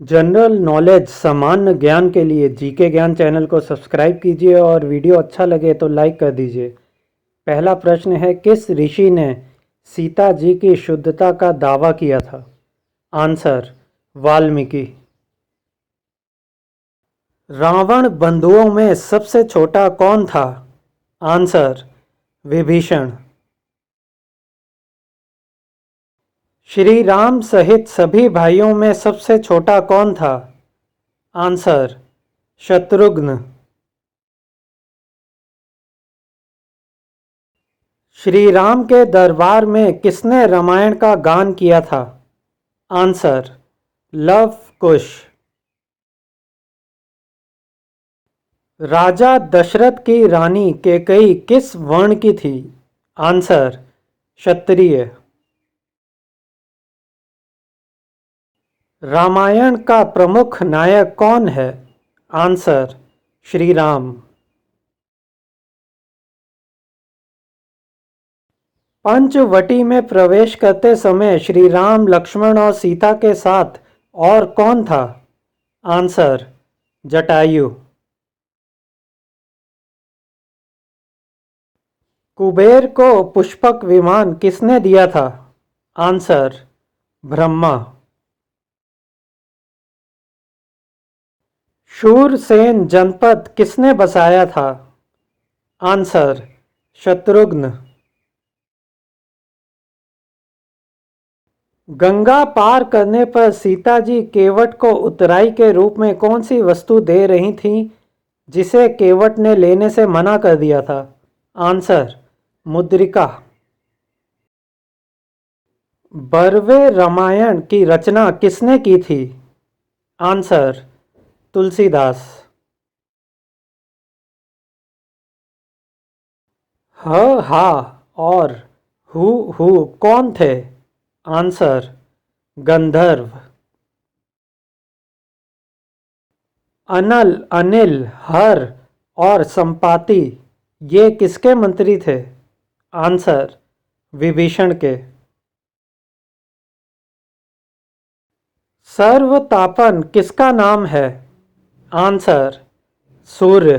General knowledge सामान्य ज्ञान के लिए जीके ज्ञान चैनल को सब्सक्राइब कीजिए और वीडियो अच्छा लगे तो लाइक कर दीजिए। पहला प्रश्न है, किस ऋषि ने सीता जी की शुद्धता का दावा किया था? आंसर, वाल्मीकि। रावण बंधुओं में सबसे छोटा कौन था? आंसर, विभीषण। श्री राम सहित सभी भाइयों में सबसे छोटा कौन था? आंसर, शत्रुघ्न। श्री राम के दरबार में किसने रामायण का गान किया था? आंसर, लव कुश। राजा दशरथ की रानी कैकेयी किस वर्ण की थी? आंसर, क्षत्रिय। रामायण का प्रमुख नायक कौन है? आंसर, श्री राम। पंचवटी में प्रवेश करते समय श्री राम, लक्ष्मण और सीता के साथ और कौन था? आंसर, जटायु। कुबेर को पुष्पक विमान किसने दिया था? आंसर, ब्रह्मा। शूरसेन जनपद किसने बसाया था? आंसर, शत्रुघ्न। गंगा पार करने पर सीता जी केवट को उत्तराई के रूप में कौन सी वस्तु दे रही थीं जिसे केवट ने लेने से मना कर दिया था? आंसर, मुद्रिका। बरवे रामायण की रचना किसने की थी? आंसर, तुलसीदास। ह हा और हु कौन थे? आंसर, गंधर्व। अनल, अनिल, हर और संपाति ये किसके मंत्री थे? आंसर, विभीषण के। सर्वतापन किसका नाम है? आंसर, सूर्य।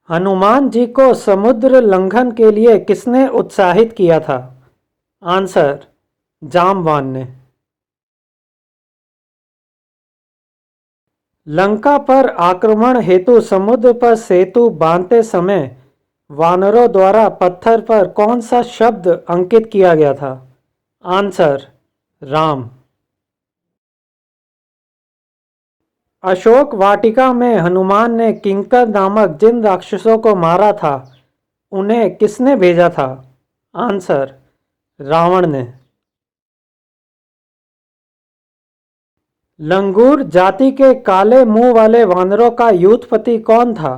हनुमान जी को समुद्र लंघन के लिए किसने उत्साहित किया था? आंसर, जामवान ने। लंका पर आक्रमण हेतु समुद्र पर सेतु बांधते समय वानरों द्वारा पत्थर पर कौन सा शब्द अंकित किया गया था? आंसर, राम। अशोक वाटिका में हनुमान ने किंकर नामक जिन राक्षसों को मारा था उन्हें किसने भेजा था? आंसर, रावण ने। लंगूर जाति के काले मुंह वाले वानरों का यूथपति कौन था?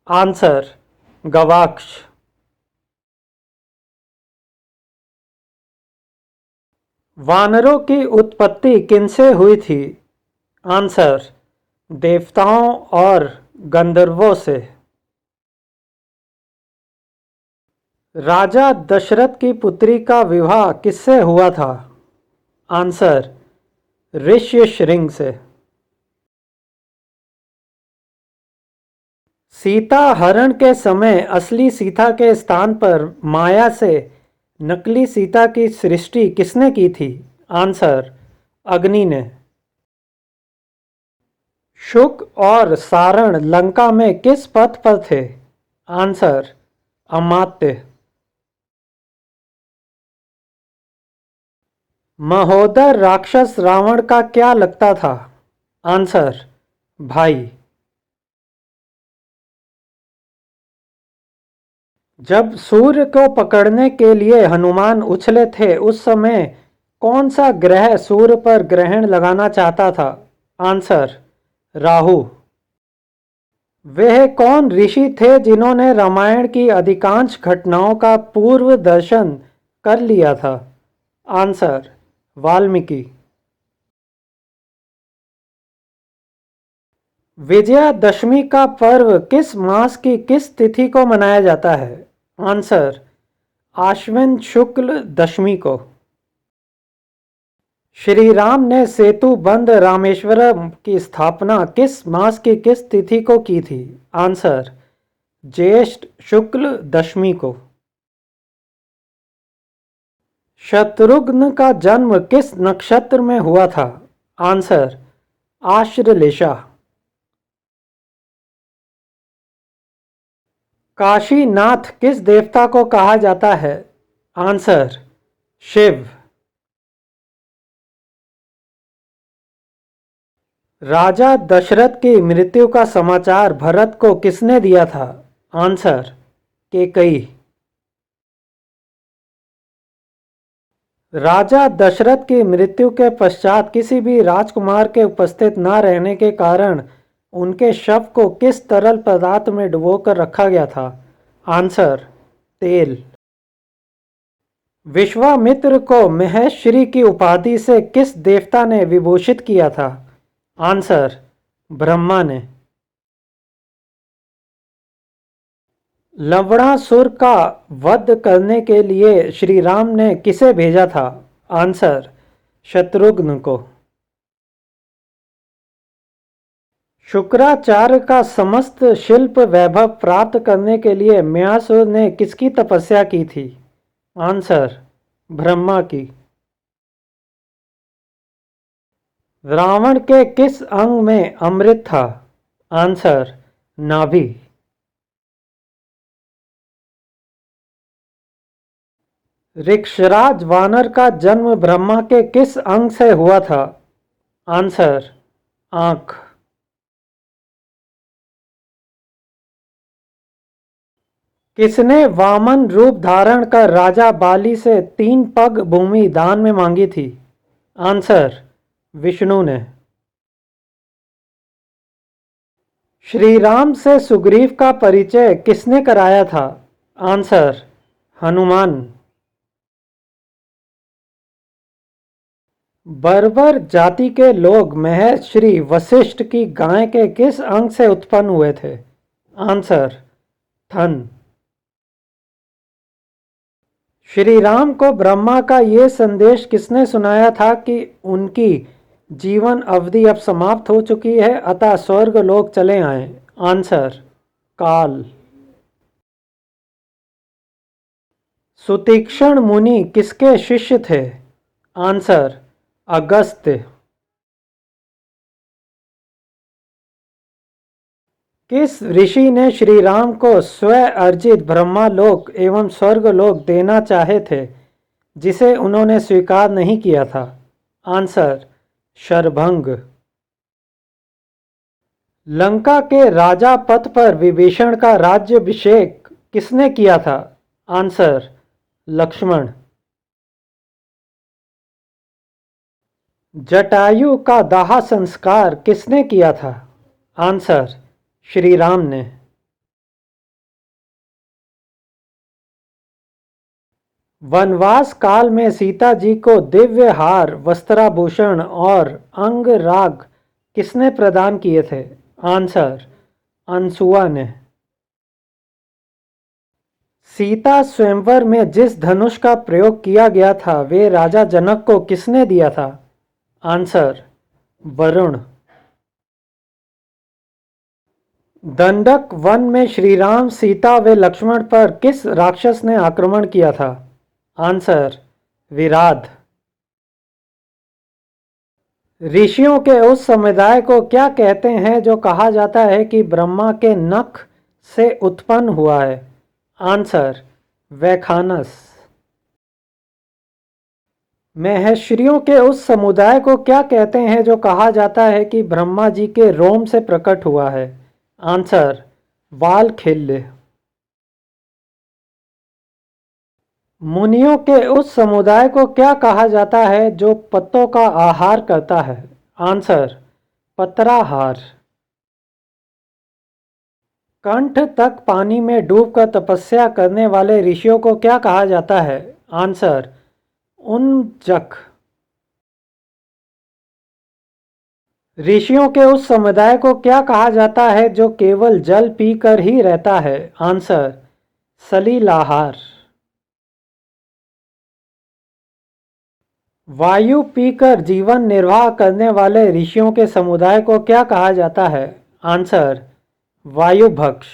आंसर, गवाक्ष। वानरों की उत्पत्ति किनसे हुई थी? आंसर, देवताओं और गंधर्वों से। राजा दशरथ की पुत्री का विवाह किससे हुआ था? आंसर, ऋष्यशृंग से। सीता हरण के समय असली सीता के स्थान पर माया से नकली सीता की सृष्टि किसने की थी? आंसर, अग्नि ने। शुक और सारण लंका में किस पथ पर थे? आंसर, अमात्य। महोदर राक्षस रावण का क्या लगता था? आंसर, भाई। जब सूर्य को पकड़ने के लिए हनुमान उछले थे उस समय कौन सा ग्रह सूर्य पर ग्रहण लगाना चाहता था? आंसर, राहु। वह कौन ऋषि थे जिन्होंने रामायण की अधिकांश घटनाओं का पूर्व दर्शन कर लिया था? आंसर, वाल्मीकि। विजयादशमी का पर्व किस मास की किस तिथि को मनाया जाता है? आंसर, आश्विन शुक्ल दशमी को। श्री राम ने सेतु बंध रामेश्वरम की स्थापना किस मास की किस तिथि को की थी? आंसर, ज्येष्ठ शुक्ल दशमी को। शत्रुघ्न का जन्म किस नक्षत्र में हुआ था? आंसर, आश्रलेषा। काशीनाथ किस देवता को कहा जाता है? आंसर, शिव। राजा दशरथ की मृत्यु का समाचार भरत को किसने दिया था? आंसर, कैकेयी। राजा दशरथ की मृत्यु के पश्चात किसी भी राजकुमार के उपस्थित न रहने के कारण उनके शव को किस तरल पदार्थ में डुबोकर रखा गया था? आंसर, तेल। विश्वामित्र को महेश्वरी की उपाधि से किस देवता ने विभूषित किया था? आंसर, ब्रह्मा ने। लवणासुर का वध करने के लिए श्री राम ने किसे भेजा था? आंसर, शत्रुघ्न को। शुक्राचार्य का समस्त शिल्प वैभव प्राप्त करने के लिए म्यासुर ने किसकी तपस्या की थी? आंसर, ब्रह्मा की। रावण के किस अंग में अमृत था? आंसर, नाभि। ऋक्षराज वानर का जन्म ब्रह्मा के किस अंग से हुआ था? आंसर, आंख। किसने वामन रूप धारण कर राजा बाली से 3 पग भूमि दान में मांगी थी? आंसर, विष्णु ने। श्री राम से सुग्रीव का परिचय किसने कराया था? आंसर, हनुमान। बर्बर जाति के लोग महर्षि वशिष्ठ की गाय के किस अंग से उत्पन्न हुए थे? आंसर, थन। श्री राम को ब्रह्मा का ये संदेश किसने सुनाया था कि उनकी जीवन अवधि अब समाप्त हो चुकी है अतः स्वर्ग लोक चले आए? आंसर, काल। सुतीक्ष्ण मुनि किसके शिष्य थे? आंसर, अगस्त्य। किस ऋषि ने श्री राम को स्व अर्जित ब्रह्मालोक एवं स्वर्गलोक देना चाहे थे जिसे उन्होंने स्वीकार नहीं किया था? आंसर, शरभंग। लंका के राजा पद पर विभीषण का राज्याभिषेक किसने किया था? आंसर, लक्ष्मण। जटायु का दाह संस्कार किसने किया था? आंसर, श्री राम ने। वनवास काल में सीता जी को दिव्य हार, वस्त्राभूषण और अंग राग किसने प्रदान किए थे? आंसर, अनसुआ ने। सीता स्वयंवर में जिस धनुष का प्रयोग किया गया था वे राजा जनक को किसने दिया था? आंसर, वरुण। दंडक वन में श्री राम, सीता व लक्ष्मण पर किस राक्षस ने आक्रमण किया था? आंसर, विराध। ऋषियों के उस समुदाय को क्या कहते हैं जो कहा जाता है कि ब्रह्मा के नख से उत्पन्न हुआ है? आंसर, वैखानस। महर्षियों के उस समुदाय को क्या कहते हैं जो कहा जाता है कि ब्रह्मा जी के रोम से प्रकट हुआ है? आंसर, वालखिल्य। मुनियों के उस समुदाय को क्या कहा जाता है जो पत्तों का आहार करता है? आंसर, पत्राहार। कंठ तक पानी में डूबकर तपस्या करने वाले ऋषियों को क्या कहा जाता है? आंसर, उन्मजक। ऋषियों के उस समुदाय को क्या कहा जाता है जो केवल जल पीकर ही रहता है? आंसर, सलीलाहार। वायु पीकर जीवन निर्वाह करने वाले ऋषियों के समुदाय को क्या कहा जाता है? आंसर, वायुभक्ष।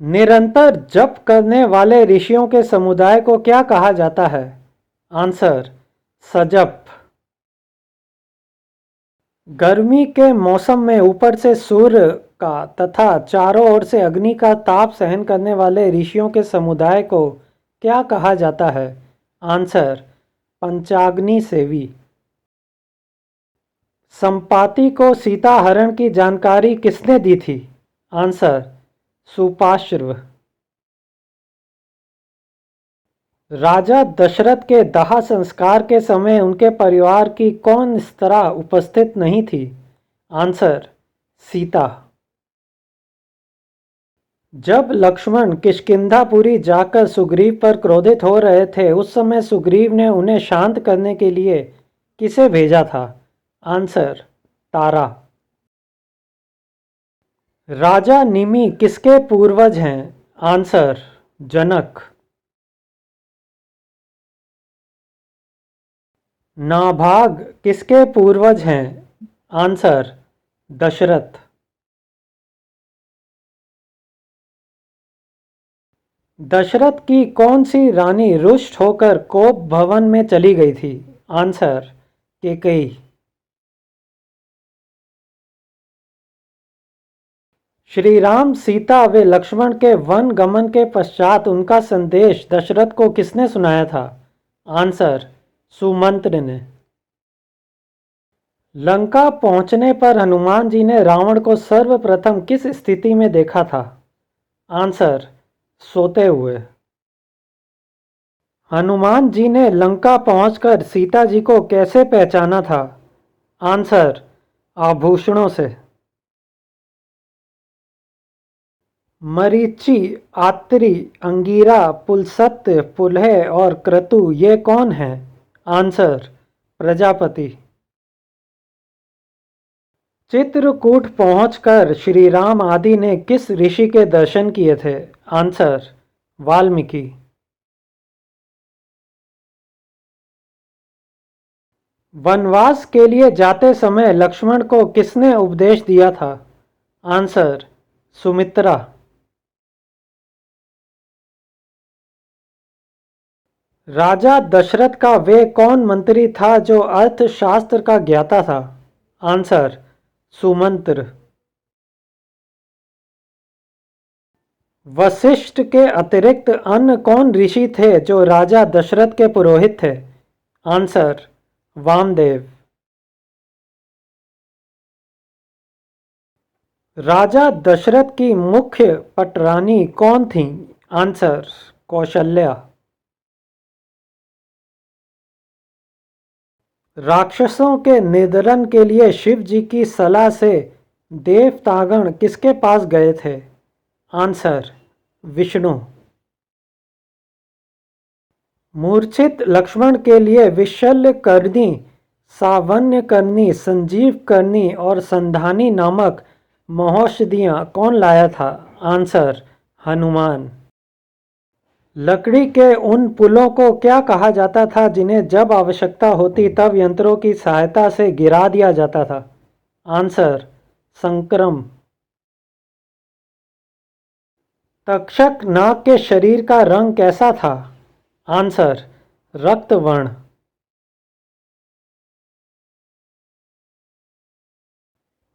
निरंतर जप करने वाले ऋषियों के समुदाय को क्या कहा जाता है? आंसर, सजप। गर्मी के मौसम में ऊपर से सूर्य का तथा चारों ओर से अग्नि का ताप सहन करने वाले ऋषियों के समुदाय को क्या कहा जाता है? आंसर, पंचाग्नि सेवी। संपाति को सीता हरण की जानकारी किसने दी थी? आंसर, सुपार्श्व। राजा दशरथ के दाह संस्कार के समय उनके परिवार की कौन स्त्रा उपस्थित नहीं थी? आंसर, सीता। जब लक्ष्मण किष्किंधापुरी जाकर सुग्रीव पर क्रोधित हो रहे थे, उस समय सुग्रीव ने उन्हें शांत करने के लिए किसे भेजा था? आंसर, तारा। राजा निमि किसके पूर्वज हैं? आंसर, जनक। नाभाग किसके पूर्वज हैं? आंसर, दशरथ। दशरथ की कौन सी रानी रुष्ट होकर कोप भवन में चली गई थी? आंसर, कैकेयी। श्री राम, सीता व लक्ष्मण के वन गमन के पश्चात उनका संदेश दशरथ को किसने सुनाया था? आंसर, सुमंत्र ने। लंका पहुंचने पर हनुमान जी ने रावण को सर्वप्रथम किस स्थिति में देखा था? आंसर, सोते हुए। हनुमान जी ने लंका पहुंचकर सीता जी को कैसे पहचाना था? आंसर, आभूषणों से। मरीचि, आत्री, अंगीरा, पुलस्त्य, पुलह और क्रतु ये कौन हैं? आंसर, प्रजापति। चित्रकूट पहुंचकर श्री राम आदि ने किस ऋषि के दर्शन किए थे? आंसर, वाल्मीकि। वनवास के लिए जाते समय लक्ष्मण को किसने उपदेश दिया था? आंसर, सुमित्रा। राजा दशरथ का वे कौन मंत्री था जो अर्थशास्त्र का ज्ञाता था? आंसर, सुमंत्र। वशिष्ठ के अतिरिक्त अन्य कौन ऋषि थे जो राजा दशरथ के पुरोहित थे? आंसर, वामदेव। राजा दशरथ की मुख्य पटरानी कौन थी? आंसर, कौशल्या। राक्षसों के निधन के लिए शिव जी की सलाह से देवतागण किसके पास गए थे? आंसर, विष्णु। मूर्छित लक्ष्मण के लिए विशल्य करनी, सावन्य करनी, संजीव करनी और संधानी नामक महौषधियाँ कौन लाया था? आंसर, हनुमान। लकड़ी के उन पुलों को क्या कहा जाता था जिन्हें जब आवश्यकता होती तब यंत्रों की सहायता से गिरा दिया जाता था? आंसर, संक्रम। तक्षक नाग के शरीर का रंग कैसा था? आंसर, रक्तवर्ण।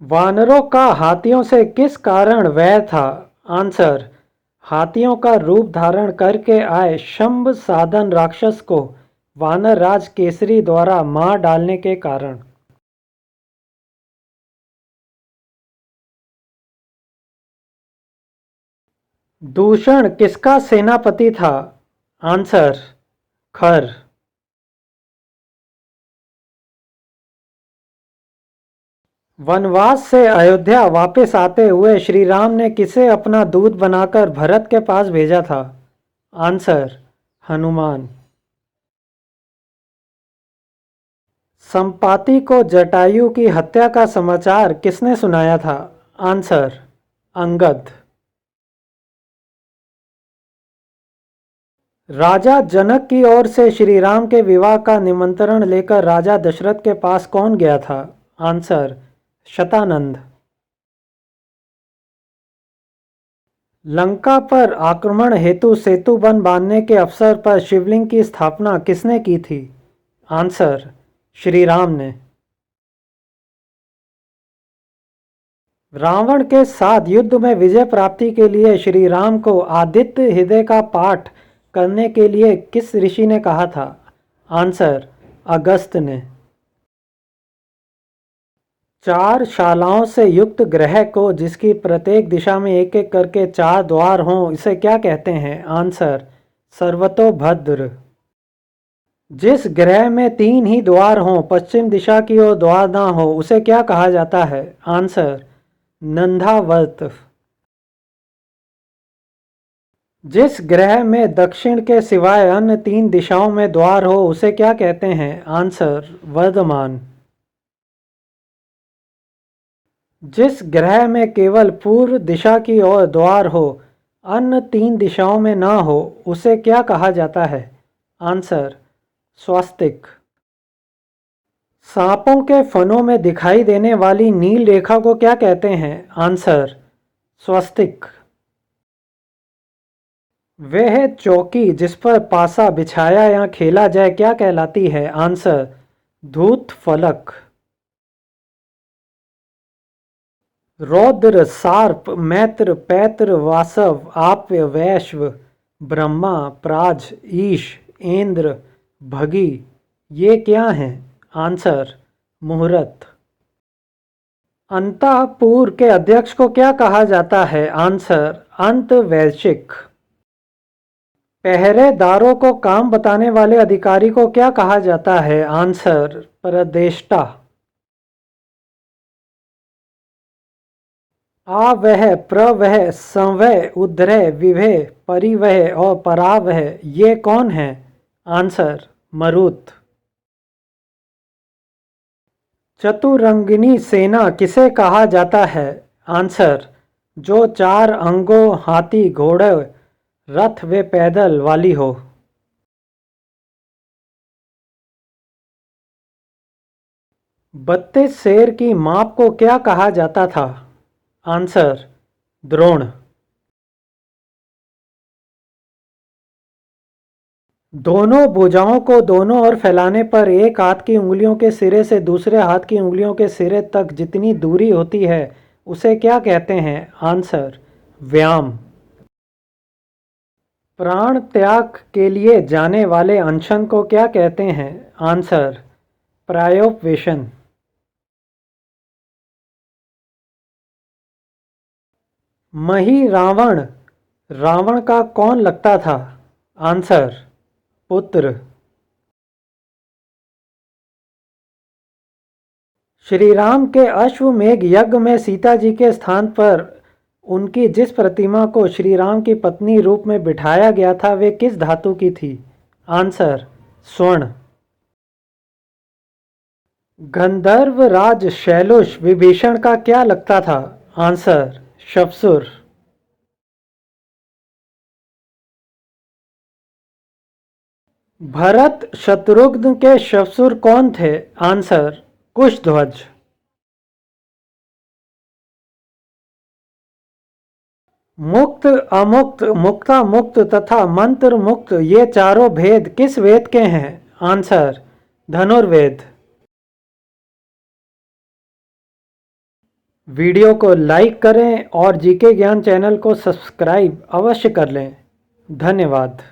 वानरों का हाथियों से किस कारण वैर था? आंसर, हाथियों का रूप धारण करके आए शंभ साधन राक्षस को वानर राज केसरी द्वारा मार डालने के कारण। दूषण किसका सेनापति था? आंसर, खर। वनवास से अयोध्या वापस आते हुए श्री राम ने किसे अपना दूत बनाकर भरत के पास भेजा था? आंसर, हनुमान। संपाति को जटायु की हत्या का समाचार किसने सुनाया था? आंसर, अंगद। राजा जनक की ओर से श्री राम के विवाह का निमंत्रण लेकर राजा दशरथ के पास कौन गया था? आंसर, शतानंद। लंका पर आक्रमण हेतु सेतु बन बांधने के अवसर पर शिवलिंग की स्थापना किसने की थी? आंसर, श्री राम ने। रावण के साथ युद्ध में विजय प्राप्ति के लिए श्री राम को आदित्य हृदय का पाठ करने के लिए किस ऋषि ने कहा था? आंसर, अगस्त ने। 4 शालाओं से युक्त ग्रह को जिसकी प्रत्येक दिशा में एक एक करके 4 द्वार हों, इसे क्या कहते हैं? आंसर, सर्वतोभद्र। जिस ग्रह में 3 ही द्वार हों, पश्चिम दिशा की ओर द्वार ना हो, उसे क्या कहा जाता है? आंसर, नंदावर्त। जिस ग्रह में दक्षिण के सिवाय अन्य 3 दिशाओं में द्वार हो, उसे क्या कहते हैं? आंसर, वर्धमान। जिस ग्रह में केवल पूर्व दिशा की ओर द्वार हो, अन्य 3 दिशाओं में ना हो, उसे क्या कहा जाता है? आंसर, स्वास्तिक। सांपों के फनों में दिखाई देने वाली नील रेखा को क्या कहते हैं? आंसर, स्वस्तिक। वह चौकी जिस पर पासा बिछाया या खेला जाए क्या कहलाती है? आंसर, धूत फलक। रौद्र, सार्प, मैत्र, पैत्र, वासव, आप्य, वैश्व, ब्रह्मा, प्राज, ईश, इंद्र, भगी, ये क्या हैं? आंसर, मुहूर्त। अंतःपुर के अध्यक्ष को क्या कहा जाता है? आंसर, अंतवैशिक। पहरेदारों को काम बताने वाले अधिकारी को क्या कहा जाता है? आंसर, परदेष्टा। आवह, प्रवह, संवह, उद्रह, विवह, परिवह और परावह ये कौन है? आंसर, मरुत। चतुरंगिनी सेना किसे कहा जाता है? आंसर, जो 4 अंगों हाथी, घोड़े, रथ व पैदल वाली हो। 32 शेर की माप को क्या कहा जाता था? आंसर, द्रोण। दोनों भुजाओं को दोनों ओर फैलाने पर एक हाथ की उंगलियों के सिरे से दूसरे हाथ की उंगलियों के सिरे तक जितनी दूरी होती है उसे क्या कहते हैं? आंसर, व्यायाम। प्राण त्याग के लिए जाने वाले अनशन को क्या कहते हैं? आंसर, प्रायोपवेशन। मही रावण रावण का कौन लगता था? आंसर, पुत्र। श्री राम के अश्वमेध यज्ञ में सीता जी के स्थान पर उनकी जिस प्रतिमा को श्री राम की पत्नी रूप में बिठाया गया था वे किस धातु की थी? आंसर, स्वर्ण। गंधर्व राज शैलुष विभीषण का क्या लगता था? आंसर, श्वशुर। भरत शत्रुघ्न के श्वशुर कौन थे? आंसर, कुशध्वज। मुक्त, अमुक्त, मुक्तामुक्त तथा मंत्र मुक्त ये चारों भेद किस वेद के हैं? आंसर, धनुर्वेद। वीडियो को लाइक करें और जीके ज्ञान चैनल को सब्सक्राइब अवश्य कर लें। धन्यवाद।